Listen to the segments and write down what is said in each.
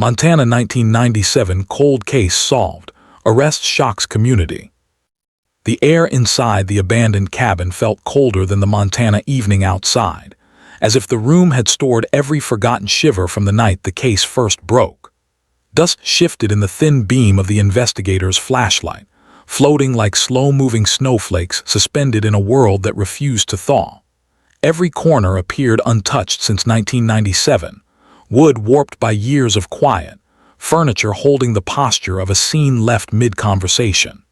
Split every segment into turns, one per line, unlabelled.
Montana 1997 cold case solved. Arrest shocks community. The air inside the abandoned cabin felt colder than the Montana evening outside, as if the room had stored every forgotten shiver from the night the case first broke. Dust shifted in the thin beam of the investigator's flashlight, floating like slow-moving snowflakes suspended in a world that refused to thaw. Every corner appeared untouched since 1997, wood warped by years of quiet, furniture holding the posture of a scene left mid-conversation.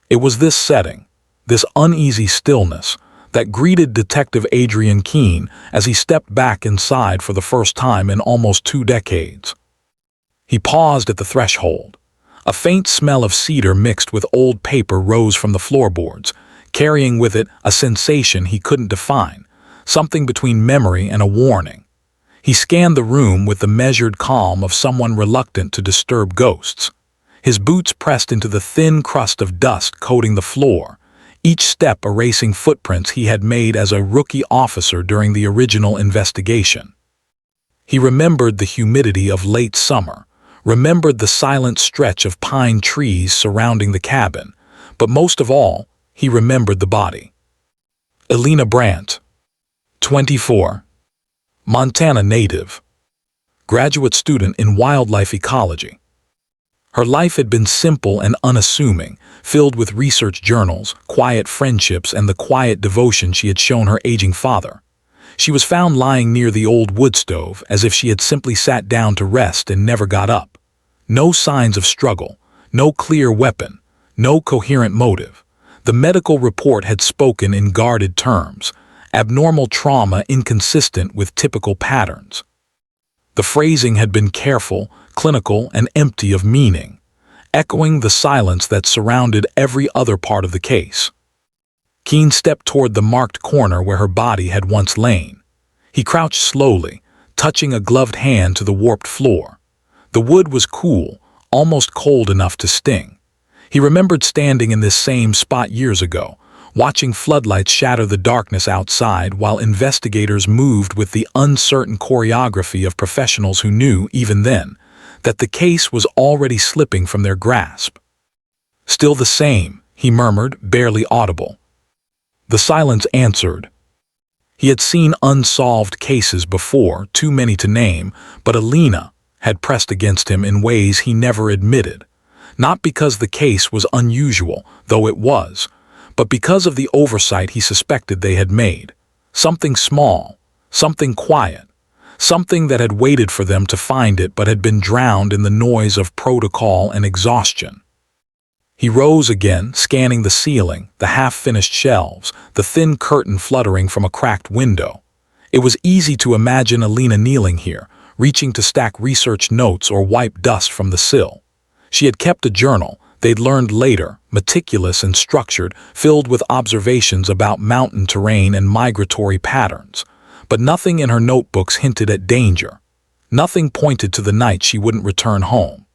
It was this setting, this uneasy stillness, that greeted Detective Adrian Keene as he stepped back inside for the first time in almost 2 decades. He paused at the threshold. A faint smell of cedar mixed with old paper rose from the floorboards, carrying with it a sensation he couldn't define, something between memory and a warning. He scanned the room with the measured calm of someone reluctant to disturb ghosts. His boots pressed into the thin crust of dust coating the floor, each step erasing footprints he had made as a rookie officer during the original investigation. He remembered the humidity of late summer, remembered the silent stretch of pine trees surrounding the cabin, but most of all, he remembered the body. Elena Brant, 24, Montana native, graduate student in wildlife ecology. Her life had been simple and unassuming, filled with research journals, quiet friendships, and the quiet devotion she had shown her aging father. She was found lying near the old wood stove, as if she had simply sat down to rest and never got up. No signs of struggle, no clear weapon, no coherent motive. The medical report had spoken in guarded terms, abnormal trauma inconsistent with typical patterns. The phrasing had been careful, clinical, and empty of meaning, echoing the silence that surrounded every other part of the case. Keene stepped toward the marked corner where her body had once lain. He crouched slowly, touching a gloved hand to the warped floor. The wood was cool, almost cold enough to sting. He remembered standing in this same spot years ago, watching floodlights shatter the darkness outside while investigators moved with the uncertain choreography of professionals who knew, even then, that the case was already slipping from their grasp. "Still the same," he murmured, barely audible. The silence answered. He had seen unsolved cases before, too many to name, but Elena had pressed against him in ways he never admitted, not because the case was unusual, though it was, but because of the oversight he suspected they had made. Something small, something quiet, something that had waited for them to find it but had been drowned in the noise of protocol and exhaustion. He rose again, scanning the ceiling, the half-finished shelves, the thin curtain fluttering from a cracked window. It was easy to imagine Elena kneeling here, reaching to stack research notes or wipe dust from the sill. She had kept a journal, they'd learned later, meticulous and structured, filled with observations about mountain terrain and migratory patterns. But nothing in her notebooks hinted at danger. Nothing pointed to the night she wouldn't return home.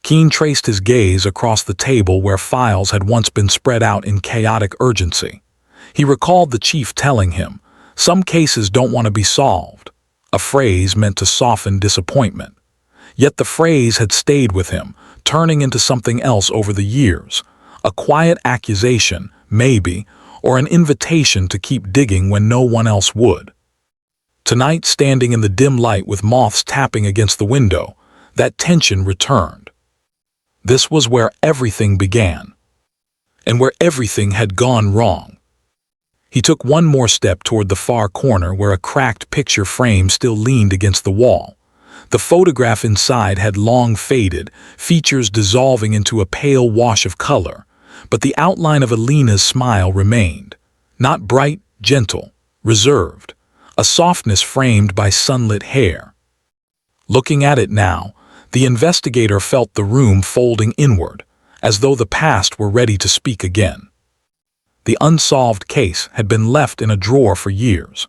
Keene traced his gaze across the table where files had once been spread out in chaotic urgency. He recalled the chief telling him, "Some cases don't want to be solved," a phrase meant to soften disappointment. Yet the phrase had stayed with him, turning into something else over the years, a quiet accusation, maybe, or an invitation to keep digging when no one else would. Tonight, standing in the dim light with moths tapping against the window, that tension returned. This was where everything began, and where everything had gone wrong. He took one more step toward the far corner where a cracked picture frame still leaned against the wall. The photograph inside had long faded, features dissolving into a pale wash of color, but the outline of Elena's smile remained. Not bright, gentle, reserved, a softness framed by sunlit hair. Looking at it now, the investigator felt the room folding inward, as though the past were ready to speak again. The unsolved case had been left in a drawer for years.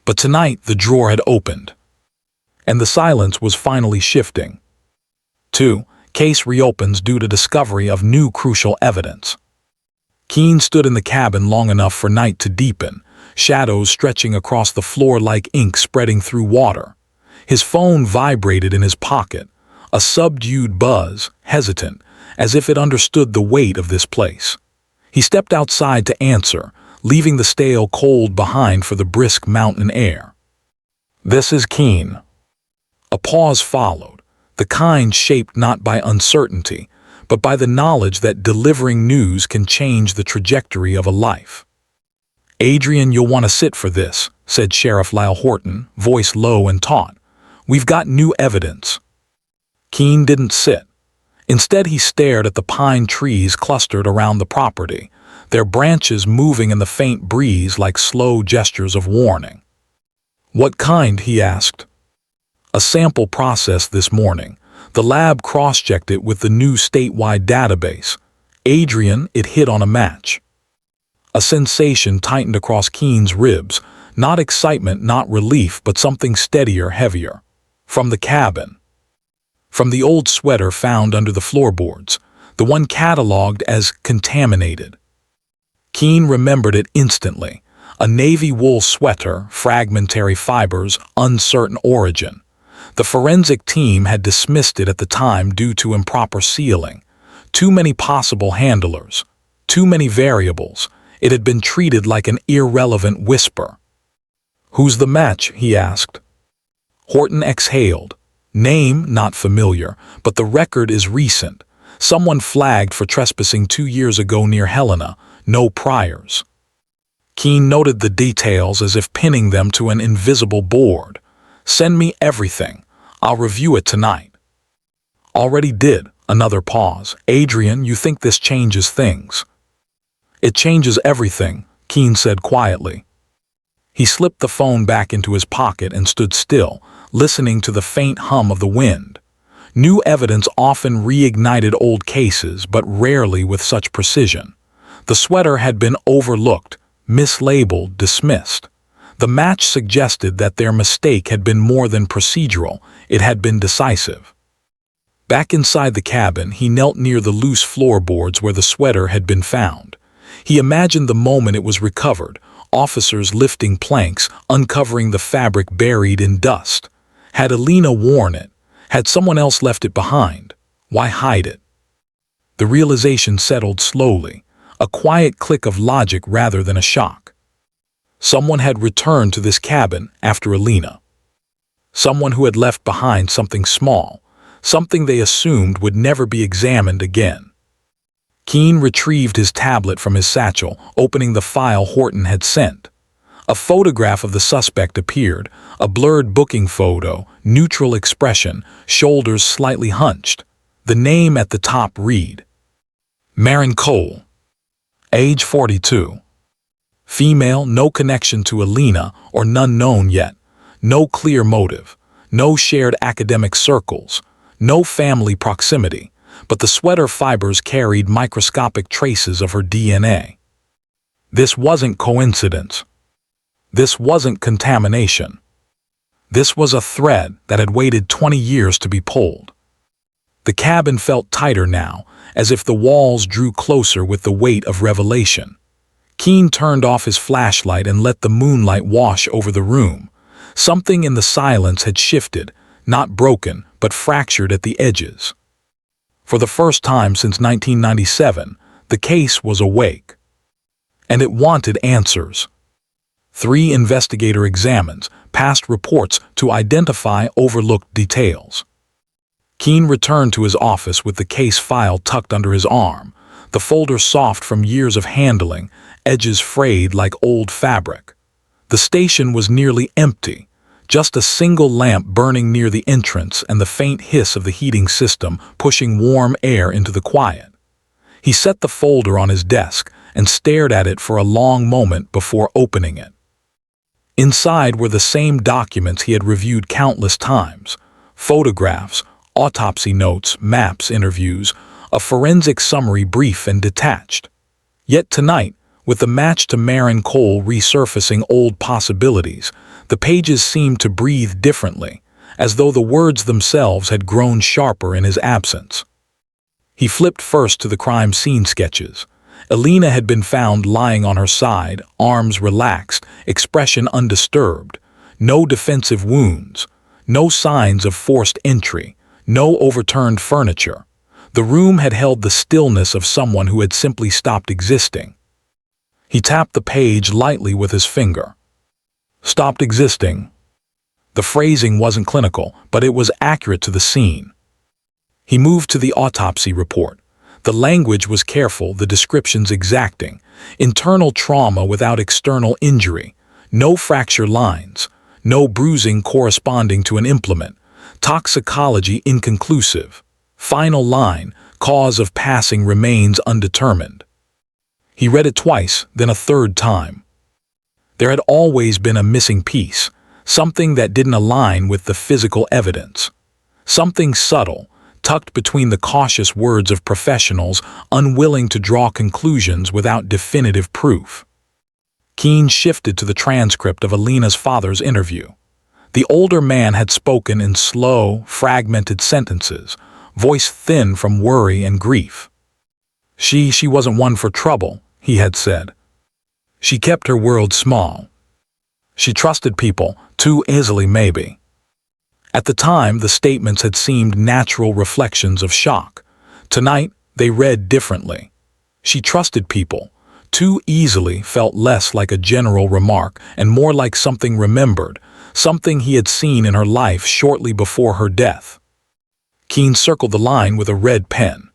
But tonight the drawer had opened, and the silence was finally shifting. 2. Case reopens due to discovery of new crucial evidence. Keene stood in the cabin long enough for night to deepen, shadows stretching across the floor like ink spreading through water. His phone vibrated in his pocket, a subdued buzz, hesitant, as if it understood the weight of this place. He stepped outside to answer, leaving the stale cold behind for the brisk mountain air. "This is Keen." A pause followed, the kind shaped not by uncertainty, but by the knowledge that delivering news can change the trajectory of a life. "Adrian, you'll want to sit for this," said Sheriff Lyle Horton, voice low and taut. "We've got new evidence." Keen didn't sit. Instead, he stared at the pine trees clustered around the property, their branches moving in the faint breeze like slow gestures of warning. "What kind?" he asked. "A sample processed this morning. The lab cross-checked it with the new statewide database. Adrian, it hit on a match." A sensation tightened across Keen's ribs, not excitement, not relief, but something steadier, heavier. From the cabin. From the old sweater found under the floorboards, the one catalogued as contaminated. Keen remembered it instantly. A navy wool sweater, fragmentary fibers, uncertain origin. The forensic team had dismissed it at the time due to improper sealing. Too many possible handlers. Too many variables. It had been treated like an irrelevant whisper. "Who's the match?" he asked. Horton exhaled. "Name not familiar, but the record is recent. Someone flagged for trespassing 2 years ago near Helena. No priors." Keen noted the details as if pinning them to an invisible board. "Send me everything. I'll review it tonight." "Already did." Another pause. "Adrian, you think this changes things?" "It changes everything," Keen said quietly. He slipped the phone back into his pocket and stood still, listening to the faint hum of the wind. New evidence often reignited old cases, but rarely with such precision. The sweater had been overlooked, mislabeled, dismissed. The match suggested that their mistake had been more than procedural, it had been decisive. Back inside the cabin, he knelt near the loose floorboards where the sweater had been found. He imagined the moment it was recovered, officers lifting planks, uncovering the fabric buried in dust. Had Elena worn it? Had someone else left it behind? Why hide it? The realization settled slowly, a quiet click of logic rather than a shock. Someone had returned to this cabin after Elena. Someone who had left behind something small, something they assumed would never be examined again. Keen retrieved his tablet from his satchel, opening the file Horton had sent. A photograph of the suspect appeared, a blurred booking photo, neutral expression, shoulders slightly hunched. The name at the top read: Maren Cole. Age 42. Female, no connection to Elena, or none known yet. No clear motive. No shared academic circles. No family proximity. But the sweater fibers carried microscopic traces of her DNA. This wasn't coincidence. This wasn't contamination. This was a thread that had waited 20 years to be pulled. The cabin felt tighter now, as if the walls drew closer with the weight of revelation. Keen turned off his flashlight and let the moonlight wash over the room. Something in the silence had shifted, not broken, but fractured at the edges. For the first time since 1997, the case was awake. And it wanted answers. 3 investigator examines, past reports to identify overlooked details. Keen returned to his office with the case file tucked under his arm, the folder soft from years of handling, edges frayed like old fabric. The station was nearly empty, just a single lamp burning near the entrance and the faint hiss of the heating system pushing warm air into the quiet. He set the folder on his desk and stared at it for a long moment before opening it. Inside were the same documents he had reviewed countless times: photographs, autopsy notes, maps, interviews, a forensic summary brief and detached. Yet tonight, with the match to Maren Cole resurfacing old possibilities, the pages seemed to breathe differently, as though the words themselves had grown sharper in his absence. He flipped first to the crime scene sketches. Elena had been found lying on her side, arms relaxed, expression undisturbed. No defensive wounds. No signs of forced entry, no overturned furniture. The room had held the stillness of someone who had simply stopped existing. He tapped the page lightly with his finger. Stopped existing. The phrasing wasn't clinical, but it was accurate to the scene. He moved to the autopsy report. The language was careful, the descriptions exacting. Internal trauma without external injury. No fracture lines. No bruising corresponding to an implement. Toxicology inconclusive. Final line, cause of passing remains undetermined. He read it twice, then a third time. There had always been a missing piece, something that didn't align with the physical evidence. Something subtle, tucked between the cautious words of professionals unwilling to draw conclusions without definitive proof. Keene shifted to the transcript of Elena's father's interview. The older man had spoken in slow, fragmented sentences, voice thin from worry and grief. She wasn't one for trouble, he had said. She kept her world small. She trusted people, too easily maybe. At the time, the statements had seemed natural reflections of shock. Tonight, they read differently. She trusted people. Too easily felt less like a general remark and more like something remembered, something he had seen in her life shortly before her death. Keene circled the line with a red pen.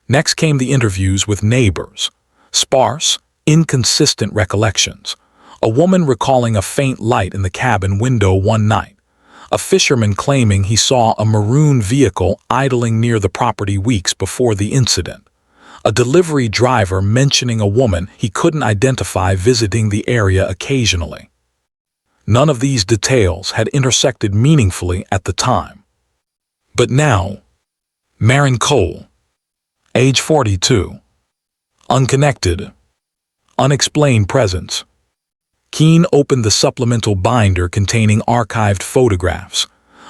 Next came the interviews with neighbors. Sparse, inconsistent recollections. A woman recalling a faint light in the cabin window one night. A fisherman claiming he saw a maroon vehicle idling near the property weeks before the incident. A delivery driver mentioning a woman he couldn't identify visiting the area occasionally. None of these details had intersected meaningfully at the time. But now, Maren Cole, age 42, unconnected, unexplained presence. Keene opened the supplemental binder containing archived photographs.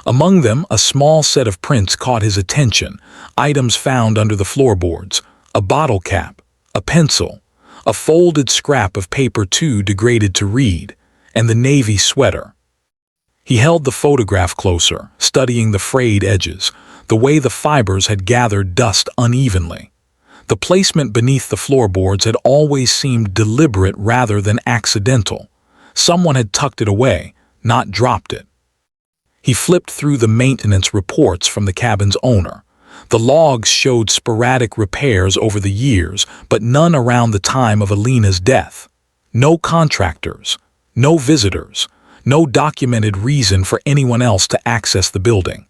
Among them, a small set of prints caught his attention, items found under the floorboards, a bottle cap, a pencil, a folded scrap of paper too degraded to read, and the navy sweater. He held the photograph closer, studying the frayed edges, the way the fibers had gathered dust unevenly. The placement beneath the floorboards had always seemed deliberate rather than accidental. Someone had tucked it away, not dropped it. He flipped through the maintenance reports from the cabin's owner. The logs showed sporadic repairs over the years, but none around the time of Elena's death. No contractors, no visitors, no documented reason for anyone else to access the building.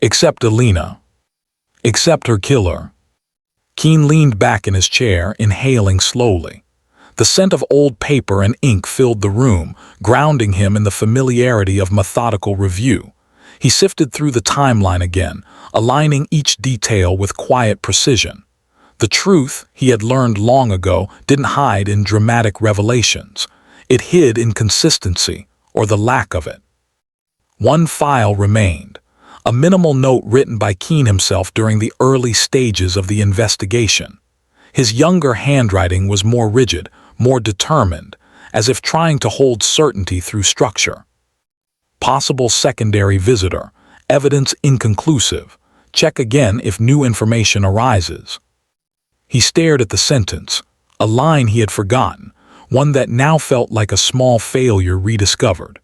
Except Elena. Except her killer. Keene leaned back in his chair, inhaling slowly. The scent of old paper and ink filled the room, grounding him in the familiarity of methodical review. He sifted through the timeline again, aligning each detail with quiet precision. The truth, he had learned long ago, didn't hide in dramatic revelations. It hid in consistency, or the lack of it. One file remained, a minimal note written by Keene himself during the early stages of the investigation. His younger handwriting was more rigid, more determined, as if trying to hold certainty through structure. Possible secondary visitor, evidence inconclusive. Check again if new information arises. He stared at the sentence, a line he had forgotten, one that now felt like a small failure rediscovered.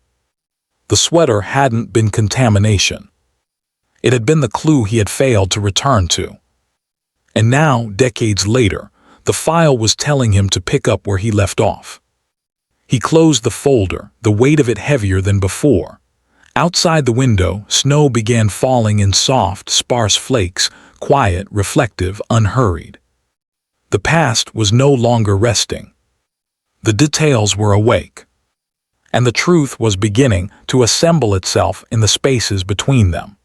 The sweater hadn't been contamination. It had been the clue he had failed to return to. And now, decades later, the file was telling him to pick up where he left off. He closed the folder, the weight of it heavier than before. Outside the window, snow began falling in soft, sparse flakes, quiet, reflective, unhurried. The past was no longer resting. The details were awake. And the truth was beginning to assemble itself in the spaces between them.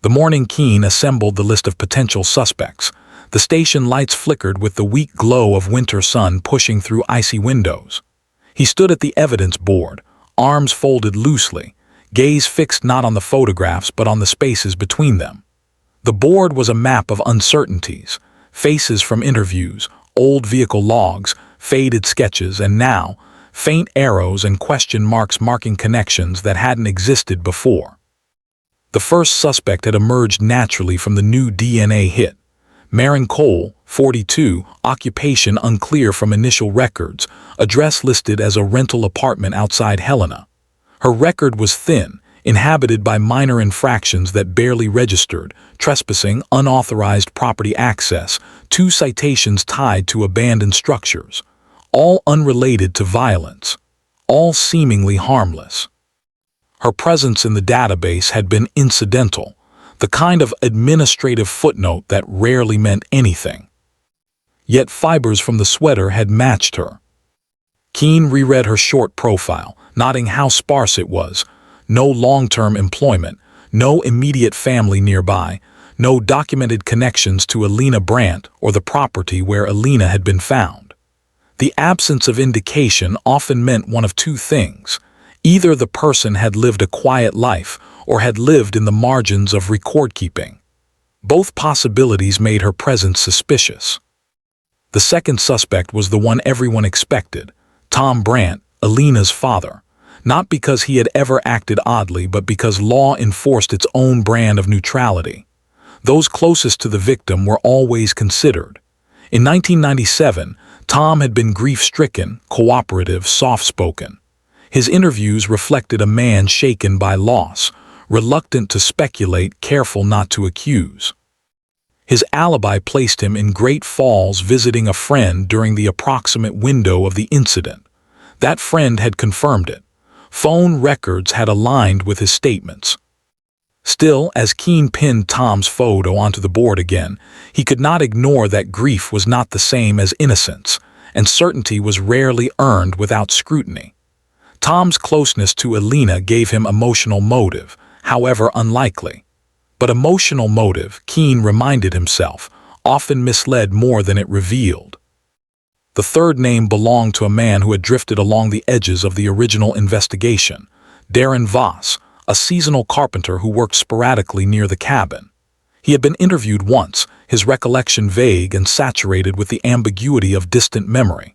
The morning Keene assembled the list of potential suspects. The station lights flickered with the weak glow of winter sun pushing through icy windows. He stood at the evidence board, arms folded loosely, gaze fixed not on the photographs but on the spaces between them. The board was a map of uncertainties, faces from interviews, old vehicle logs, faded sketches, and now, faint arrows and question marks marking connections that hadn't existed before. The first suspect had emerged naturally from the new DNA hit. Maren Cole, 42, occupation unclear from initial records, address listed as a rental apartment outside Helena. Her record was thin, inhabited by minor infractions that barely registered: trespassing, unauthorized property access, 2 citations tied to abandoned structures, all unrelated to violence, all seemingly harmless. Her presence in the database had been incidental, the kind of administrative footnote that rarely meant anything. Yet fibers from the sweater had matched her. Keene reread her short profile, noting how sparse it was: no long-term employment, no immediate family nearby, no documented connections to Elena Brant or the property where Elena had been found. The absence of indication often meant one of two things: either the person had lived a quiet life or had lived in the margins of record-keeping. Both possibilities made her presence suspicious. The second suspect was the one everyone expected: Tom Brant, Elena's father. Not because he had ever acted oddly, but because law enforced its own brand of neutrality. Those closest to the victim were always considered. In 1997, Tom had been grief-stricken, cooperative, soft-spoken. His interviews reflected a man shaken by loss, reluctant to speculate, careful not to accuse. His alibi placed him in Great Falls visiting a friend during the approximate window of the incident. That friend had confirmed it. Phone records had aligned with his statements. Still, as Keene pinned Tom's photo onto the board again, he could not ignore that grief was not the same as innocence, and certainty was rarely earned without scrutiny. Tom's closeness to Elena gave him emotional motive, however unlikely. But emotional motive, Keene reminded himself, often misled more than it revealed. The third name belonged to a man who had drifted along the edges of the original investigation: Darren Voss, a seasonal carpenter who worked sporadically near the cabin. He had been interviewed once, his recollection vague and saturated with the ambiguity of distant memory.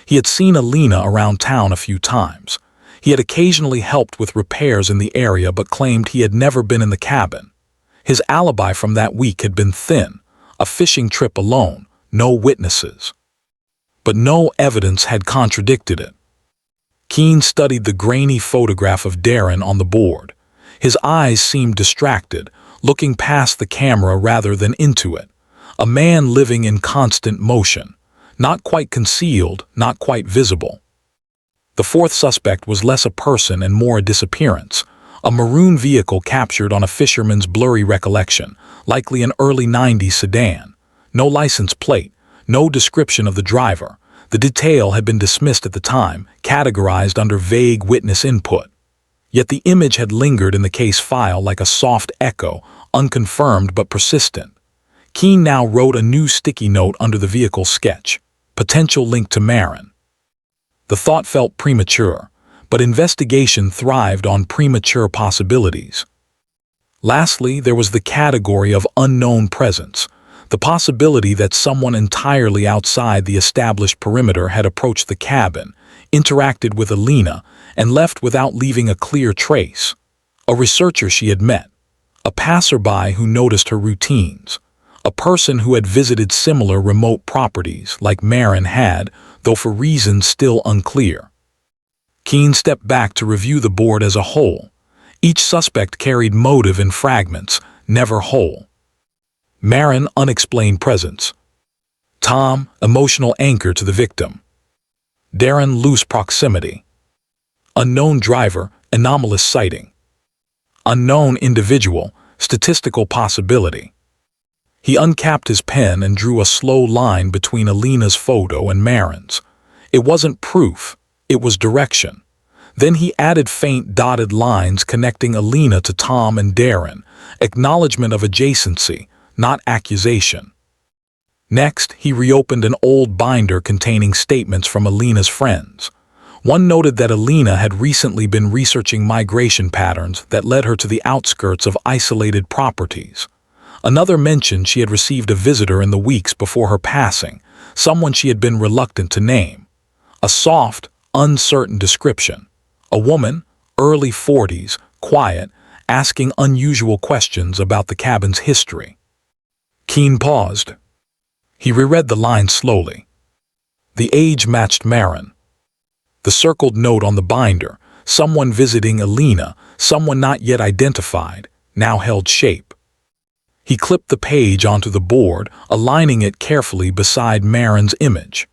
He had seen Elena around town a few times. He had occasionally helped with repairs in the area but claimed he had never been in the cabin. His alibi from that week had been thin: a fishing trip alone, no witnesses. But no evidence had contradicted it. Keene studied the grainy photograph of Darren on the board. His eyes seemed distracted, looking past the camera rather than into it. A man living in constant motion, not quite concealed, not quite visible. The fourth suspect was less a person and more a disappearance: a maroon vehicle captured on a fisherman's blurry recollection, likely an early 90s sedan. No license plate, no description of the driver. The detail had been dismissed at the time, categorized under vague witness input. Yet the image had lingered in the case file like a soft echo, unconfirmed but persistent. Keene now wrote a new sticky note under the vehicle sketch: potential link to Maren. The thought felt premature, but investigation thrived on premature possibilities. Lastly, there was the category of unknown presence, the possibility that someone entirely outside the established perimeter had approached the cabin, interacted with Elena, and left without leaving a clear trace. A researcher she had met, a passerby who noticed her routines, a person who had visited similar remote properties like Maren had, though for reasons still unclear. Keene stepped back to review the board as a whole. Each suspect carried motive in fragments, never whole. Maren, unexplained presence. Tom, emotional anchor to the victim. Darren, loose proximity. Unknown driver, anomalous sighting. Unknown individual, statistical possibility. He uncapped his pen and drew a slow line between Elena's photo and Maren's. It wasn't proof, it was direction. Then he added faint dotted lines connecting Elena to Tom and Darren, acknowledgement of adjacency, not accusation. Next, he reopened an old binder containing statements from Elena's friends. One noted that Elena had recently been researching migration patterns that led her to the outskirts of isolated properties. Another mentioned she had received a visitor in the weeks before her passing, someone she had been reluctant to name. A soft, uncertain description. A woman, early 40s, quiet, asking unusual questions about the cabin's history. Keene paused. He reread the line slowly. The age matched Maren. The circled note on the binder, someone visiting Elena, someone not yet identified, now held shape. He clipped the page onto the board, aligning it carefully beside Maren's image.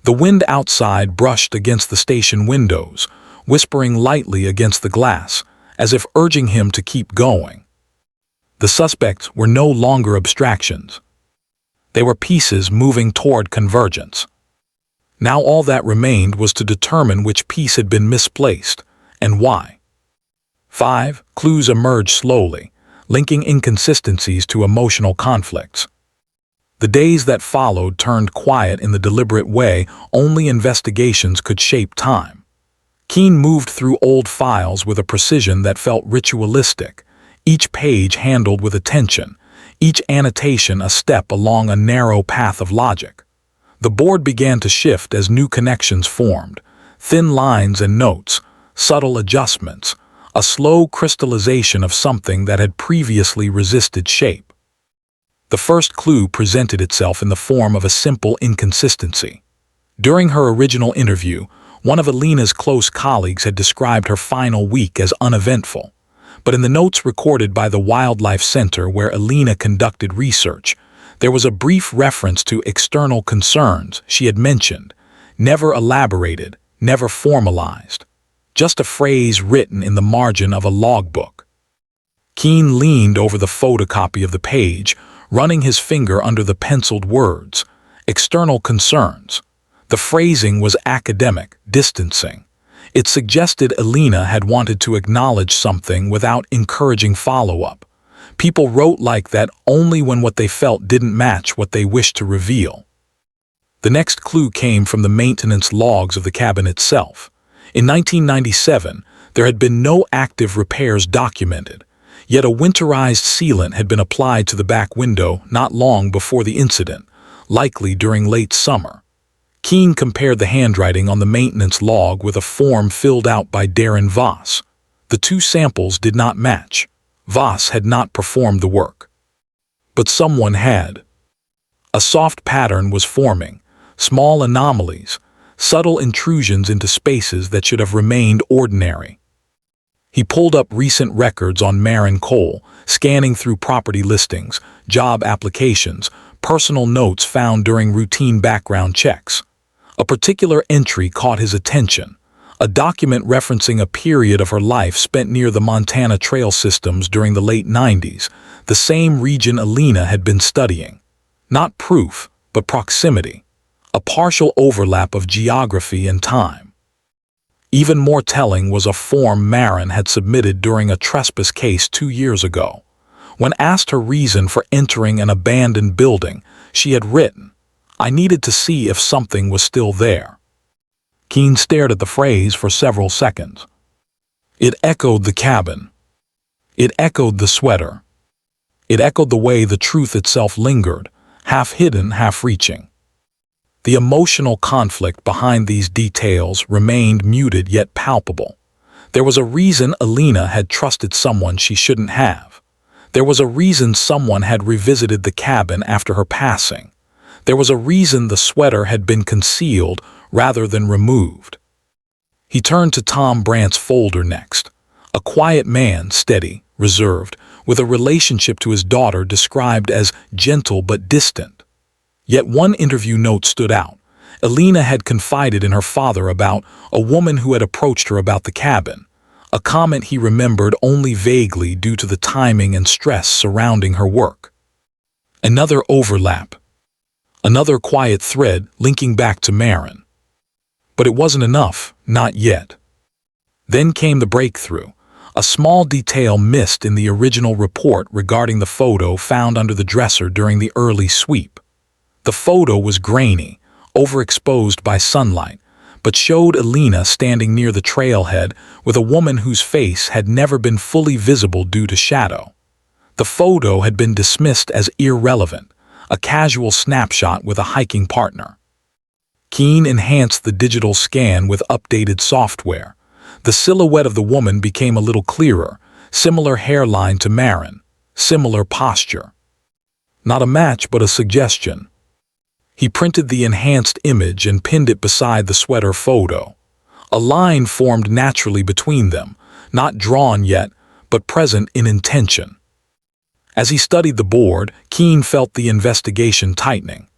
The wind outside brushed against the station windows, whispering lightly against the glass, as if urging him to keep going. The suspects were no longer abstractions. They were pieces moving toward convergence. Now all that remained was to determine which piece had been misplaced, and why. 5 clues emerged slowly, linking inconsistencies to emotional conflicts. The days that followed turned quiet in the deliberate way only investigations could shape time. Keene moved through old files with a precision that felt ritualistic, each page handled with attention, each annotation a step along a narrow path of logic. The board began to shift as new connections formed, thin lines and notes, subtle adjustments, a slow crystallization of something that had previously resisted shape. The first clue presented itself in the form of a simple inconsistency. During her original interview, one of Elena's close colleagues had described her final week as uneventful, but in the notes recorded by the Wildlife Center where Elena conducted research, there was a brief reference to external concerns she had mentioned, never elaborated, never formalized. Just a phrase written in the margin of a logbook. Keene leaned over the photocopy of the page, running his finger under the penciled words. External concerns. The phrasing was academic, distancing. It suggested Elena had wanted to acknowledge something without encouraging follow-up. People wrote like that only when what they felt didn't match what they wished to reveal. The next clue came from the maintenance logs of the cabin itself. In 1997, there had been no active repairs documented, yet a winterized sealant had been applied to the back window not long before the incident, likely during late summer. Keene compared the handwriting on the maintenance log with a form filled out by Darren Voss. The two samples did not match. Voss had not performed the work. But someone had. A soft pattern was forming, small anomalies, subtle intrusions into spaces that should have remained ordinary. He pulled up recent records on Maren Cole, scanning through property listings, job applications, personal notes found during routine background checks. A particular entry caught his attention, a document referencing a period of her life spent near the Montana trail systems during the late 90s, the same region Elena had been studying. Not proof, but proximity. A partial overlap of geography and time. Even more telling was a form Maren had submitted during a trespass case 2 years ago. When asked her reason for entering an abandoned building, she had written, "I needed to see if something was still there." Keene stared at the phrase for several seconds. It echoed the cabin. It echoed the sweater. It echoed the way the truth itself lingered, half hidden, half reaching. The emotional conflict behind these details remained muted yet palpable. There was a reason Elena had trusted someone she shouldn't have. There was a reason someone had revisited the cabin after her passing. There was a reason the sweater had been concealed rather than removed. He turned to Tom Brant's folder next. A quiet man, steady, reserved, with a relationship to his daughter described as gentle but distant. Yet one interview note stood out. Elena had confided in her father about a woman who had approached her about the cabin, a comment he remembered only vaguely due to the timing and stress surrounding her work. Another overlap. Another quiet thread linking back to Maren. But it wasn't enough, not yet. Then came the breakthrough, a small detail missed in the original report regarding the photo found under the dresser during the early sweep. The photo was grainy, overexposed by sunlight, but showed Elena standing near the trailhead with a woman whose face had never been fully visible due to shadow. The photo had been dismissed as irrelevant, a casual snapshot with a hiking partner. Keen enhanced the digital scan with updated software. The silhouette of the woman became a little clearer, similar hairline to Maren, similar posture. Not a match, but a suggestion. He printed the enhanced image and pinned it beside the sweater photo. A line formed naturally between them, not drawn yet, but present in intention. As he studied the board, Keen felt the investigation tightening.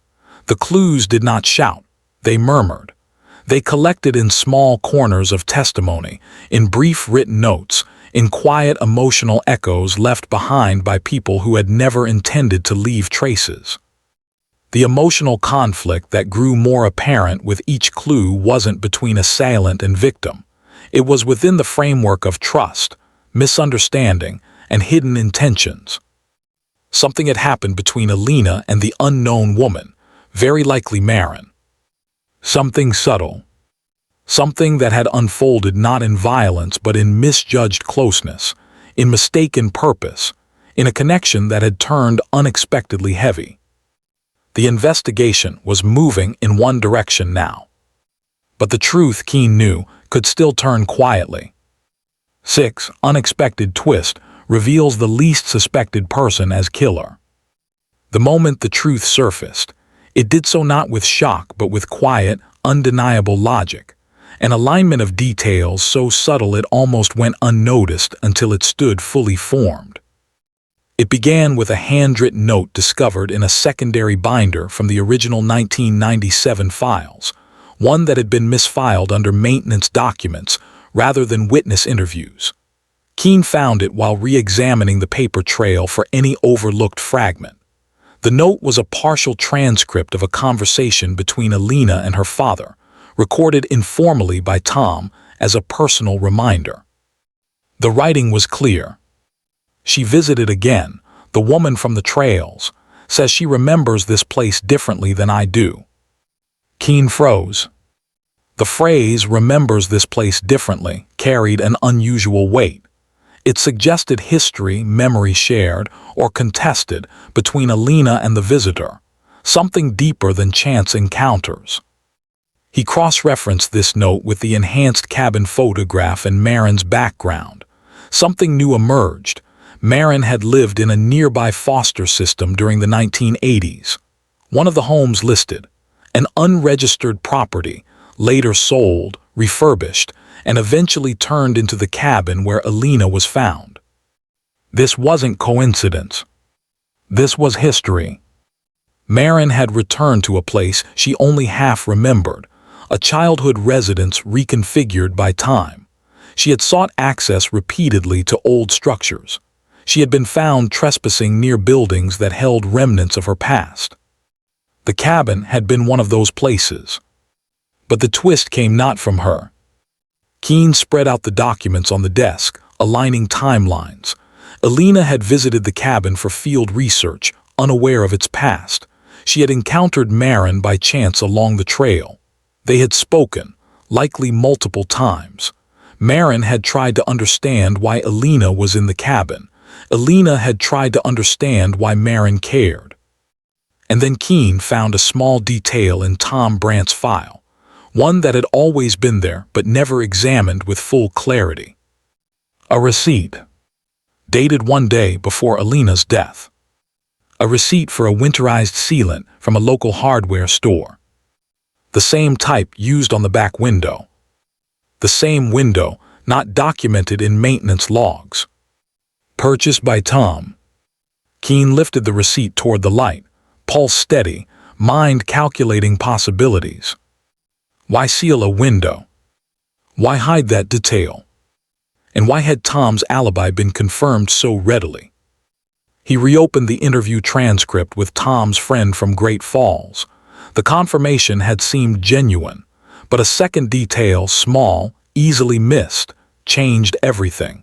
The clues did not shout, they murmured. They collected in small corners of testimony, in brief written notes, in quiet emotional echoes left behind by people who had never intended to leave traces. The emotional conflict that grew more apparent with each clue wasn't between assailant and victim. It was within the framework of trust, misunderstanding, and hidden intentions. Something had happened between Elena and the unknown woman, very likely Maren. Something subtle. Something that had unfolded not in violence but in misjudged closeness, in mistaken purpose, in a connection that had turned unexpectedly heavy. The investigation was moving in one direction now. But the truth, Keen knew, could still turn quietly. 6. Unexpected twist reveals the least suspected person as killer. The moment the truth surfaced, it did so not with shock but with quiet, undeniable logic, an alignment of details so subtle it almost went unnoticed until it stood fully formed. It began with a handwritten note discovered in a secondary binder from the original 1997 files, one that had been misfiled under maintenance documents rather than witness interviews. Keen found it while re-examining the paper trail for any overlooked fragment. The note was a partial transcript of a conversation between Elena and her father, recorded informally by Tom as a personal reminder. The writing was clear. She visited again, the woman from the trails, says she remembers this place differently than I do. Keen froze. The phrase "remembers this place differently" carried an unusual weight. It suggested history, memory shared, or contested between Elena and the visitor, something deeper than chance encounters. He cross-referenced this note with the enhanced cabin photograph and Maren's background. Something new emerged. Maren had lived in a nearby foster system during the 1980s. One of the homes listed, an unregistered property, later sold, refurbished, and eventually turned into the cabin where Elena was found. This wasn't coincidence. This was history. Maren had returned to a place she only half remembered, a childhood residence reconfigured by time. She had sought access repeatedly to old structures. She had been found trespassing near buildings that held remnants of her past. The cabin had been one of those places. But the twist came not from her. Keen spread out the documents on the desk, aligning timelines. Elena had visited the cabin for field research, unaware of its past. She had encountered Maren by chance along the trail. They had spoken, likely multiple times. Maren had tried to understand why Elena was in the cabin. Elena had tried to understand why Maren cared. And then Keen found a small detail in Tom Brant's file, one that had always been there but never examined with full clarity. A receipt, dated one day before Elena's death. A receipt for a winterized sealant from a local hardware store. The same type used on the back window. The same window, not documented in maintenance logs. Purchased by Tom. Keen lifted the receipt toward the light, pulse steady, mind calculating possibilities. Why seal a window? Why hide that detail? And why had Tom's alibi been confirmed so readily? He reopened the interview transcript with Tom's friend from Great Falls. The confirmation had seemed genuine, but a second detail, small, easily missed, changed everything.